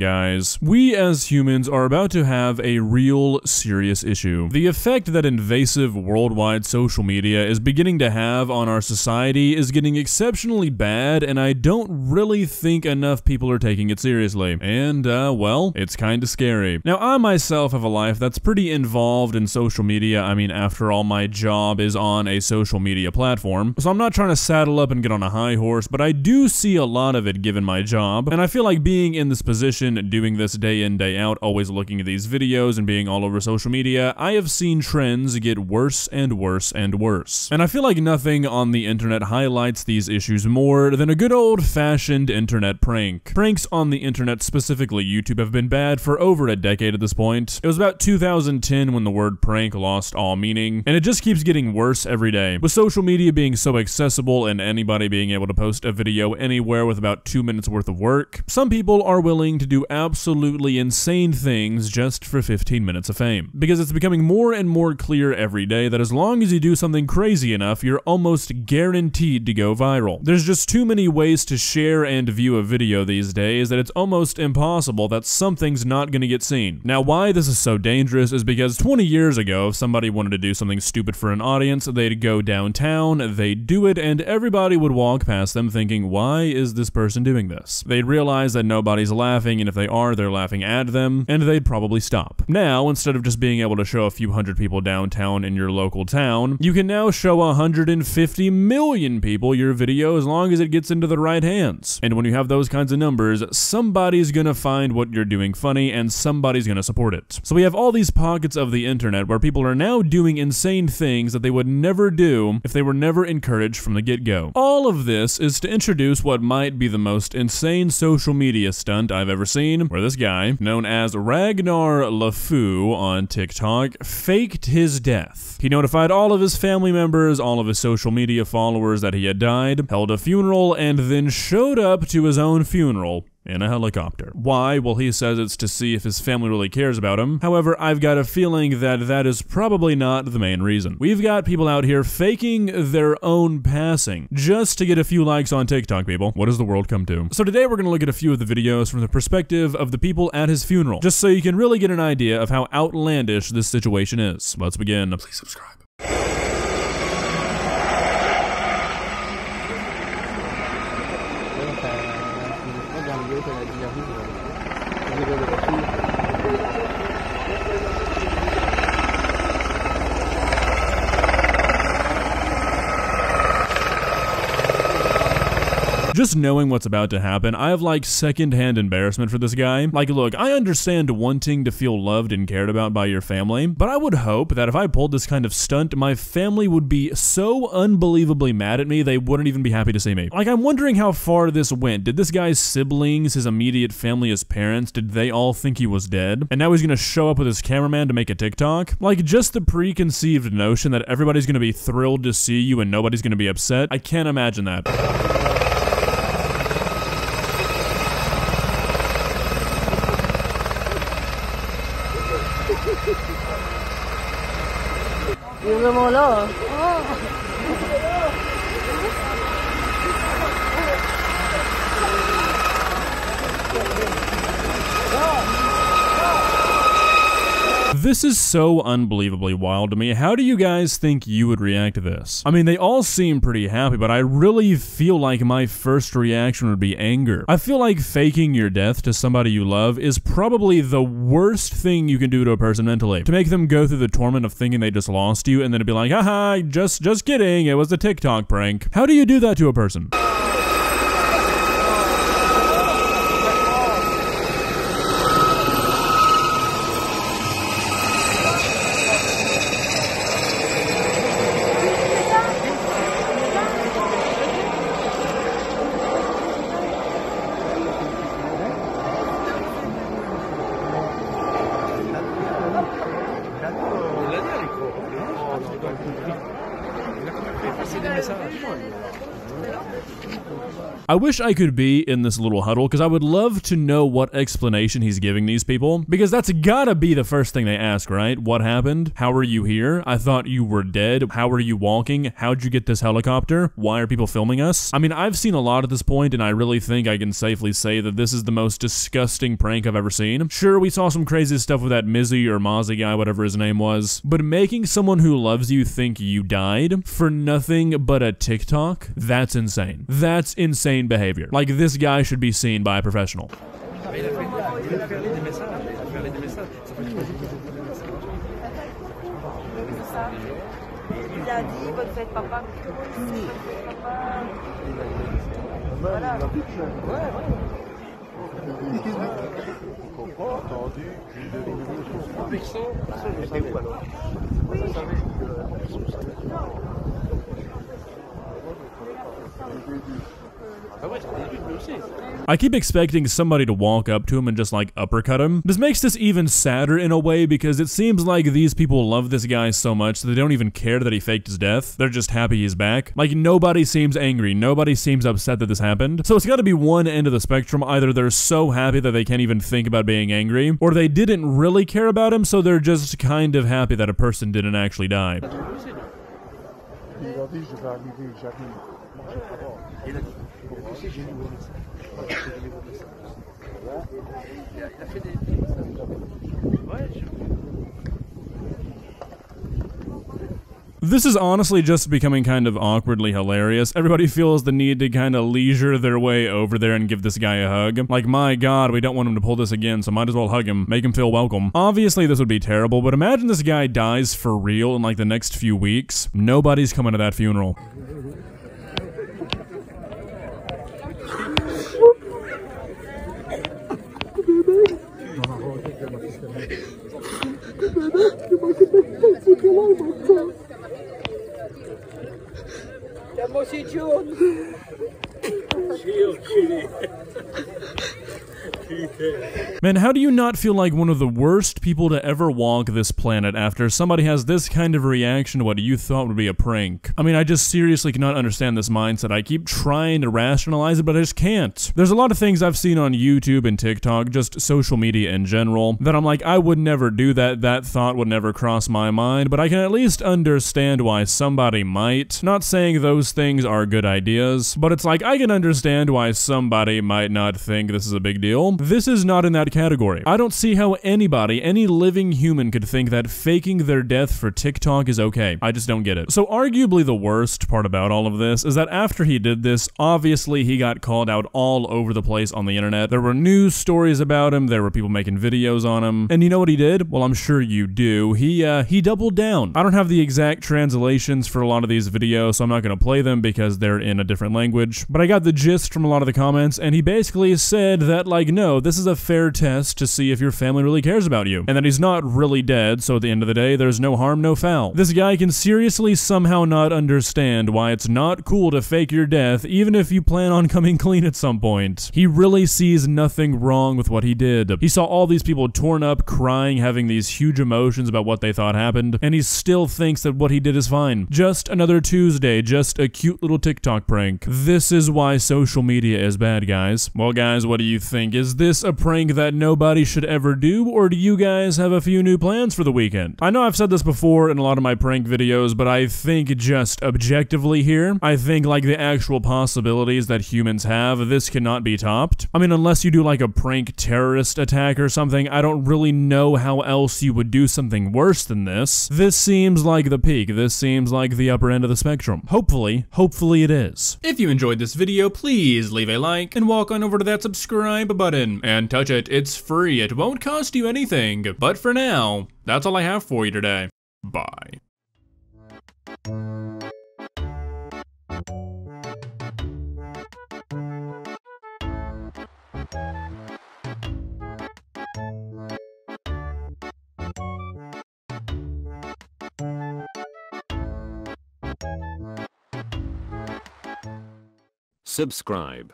Guys, we as humans are about to have a real serious issue. The effect that invasive worldwide social media is beginning to have on our society is getting exceptionally bad, and I don't really think enough people are taking it seriously. And, well, it's kinda scary. Now, I myself have a life that's pretty involved in social media. I mean, after all, my job is on a social media platform, so I'm not trying to saddle up and get on a high horse, but I do see a lot of it given my job, and I feel like being in this position, doing this day in, day out, always looking at these videos and being all over social media, I have seen trends get worse and worse and worse. And I feel like nothing on the internet highlights these issues more than a good old-fashioned internet prank. Pranks on the internet, specifically YouTube, have been bad for over a decade at this point. It was about 2010 when the word prank lost all meaning, and it just keeps getting worse every day. With social media being so accessible and anybody being able to post a video anywhere with about 2 minutes worth of work, some people are willing to do absolutely insane things just for 15 minutes of fame. Because it's becoming more and more clear every day that as long as you do something crazy enough, you're almost guaranteed to go viral. There's just too many ways to share and view a video these days that it's almost impossible that something's not gonna get seen. Now, why this is so dangerous is because 20 years ago, if somebody wanted to do something stupid for an audience, they'd go downtown, they'd do it, and everybody would walk past them thinking, why is this person doing this? They'd realize that nobody's laughing, and if they are, they're laughing at them, and they'd probably stop. Now, instead of just being able to show a few hundred people downtown in your local town, you can now show 150 million people your video as long as it gets into the right hands. And when you have those kinds of numbers, somebody's gonna find what you're doing funny, and somebody's gonna support it. So we have all these pockets of the internet where people are now doing insane things that they would never do if they were never encouraged from the get-go. All of this is to introduce what might be the most insane social media stunt I've ever seen, where this guy, known as Ragnar LeFou on TikTok, faked his death. He notified all of his family members, all of his social media followers that he had died, held a funeral, and then showed up to his own funeral in a helicopter. Why? Well, he says it's to see if his family really cares about him. However, I've got a feeling that that is probably not the main reason. We've got people out here faking their own passing just to get a few likes on TikTok, people. What does the world come to? So today we're going to look at a few of the videos from the perspective of the people at his funeral, just so you can really get an idea of how outlandish this situation is. Let's begin. Please subscribe. Just knowing what's about to happen, I have like secondhand embarrassment for this guy. Like, look, I understand wanting to feel loved and cared about by your family, but I would hope that if I pulled this kind of stunt, my family would be so unbelievably mad at me, they wouldn't even be happy to see me. Like, I'm wondering how far this went. Did this guy's siblings, his immediate family, his parents, did they all think he was dead? And now he's gonna show up with his cameraman to make a TikTok? Like, just the preconceived notion that everybody's gonna be thrilled to see you and nobody's gonna be upset, I can't imagine that. This is so unbelievably wild to me. How do you guys think you would react to this? I mean, they all seem pretty happy, but I really feel like my first reaction would be anger. I feel like faking your death to somebody you love is probably the worst thing you can do to a person mentally. To make them go through the torment of thinking they just lost you and then to be like, haha, just kidding, it was a TikTok prank. How do you do that to a person? Gracias. I wish I could be in this little huddle because I would love to know what explanation he's giving these people, because that's gotta be the first thing they ask, right? What happened? How are you here? I thought you were dead. How are you walking? How'd you get this helicopter? Why are people filming us? I mean, I've seen a lot at this point, and I really think I can safely say that this is the most disgusting prank I've ever seen. Sure, we saw some crazy stuff with that Mizzy or Mozzie guy, whatever his name was, but making someone who loves you think you died for nothing but a TikTok? That's insane. That's insane behavior. Like, this guy should be seen by a professional. I keep expecting somebody to walk up to him and just like uppercut him. This makes this even sadder in a way because it seems like these people love this guy so much that they don't even care that he faked his death. They're just happy he's back. Like, nobody seems angry. Nobody seems upset that this happened. So it's gotta be one end of the spectrum. Either they're so happy that they can't even think about being angry, or they didn't really care about him, so they're just kind of happy that a person didn't actually die. This is honestly just becoming kind of awkwardly hilarious. Everybody feels the need to kind of leisure their way over there and give this guy a hug. Like, my god, we don't want him to pull this again, so might as well hug him, make him feel welcome. Obviously, this would be terrible, but imagine this guy dies for real in like the next few weeks. Nobody's coming to that funeral. Man, how do you not feel like one of the worst people to ever walk this planet after somebody has this kind of reaction to what you thought would be a prank? I mean, I just seriously cannot understand this mindset. I keep trying to rationalize it, but I just can't. There's a lot of things I've seen on YouTube and TikTok, just social media in general, that I'm like, I would never do that. That thought would never cross my mind, but I can at least understand why somebody might. Not saying those things are good ideas, but it's like, I can understand why somebody might not think this is a big deal. This is not in that category. I don't see how anybody, any living human, could think that faking their death for TikTok is okay. I just don't get it. So arguably the worst part about all of this is that after he did this, obviously he got called out all over the place on the internet. There were news stories about him, there were people making videos on him, and you know what he did? Well, I'm sure you do. He doubled down. I don't have the exact translations for a lot of these videos, so I'm not gonna play them because they're in a different language, but I got the gist from a lot of the comments, and he basically said that, like, no, this is a fair test to see if your family really cares about you, and that he's not really dead, so at the end of the day, there's no harm, no foul. This guy can seriously somehow not understand why it's not cool to fake your death, even if you plan on coming clean at some point. He really sees nothing wrong with what he did. He saw all these people torn up, crying, having these huge emotions about what they thought happened, and he still thinks that what he did is fine. Just another Tuesday, just a cute little TikTok prank. This is why social media is bad, guys. Well, guys, what do you think? Is this a prank that nobody should ever do, or do you guys have a few new plans for the weekend? I know I've said this before in a lot of my prank videos, but I think just objectively here, I think like the actual possibilities that humans have, this cannot be topped. I mean, unless you do like a prank terrorist attack or something, I don't really know how else you would do something worse than this. This seems like the peak. This seems like the upper end of the spectrum. Hopefully it is. If you enjoyed this video, please leave a like and walk on over to that subscribe button and touch it. It's free. It won't cost you anything. But for now, that's all I have for you today. Bye. Subscribe.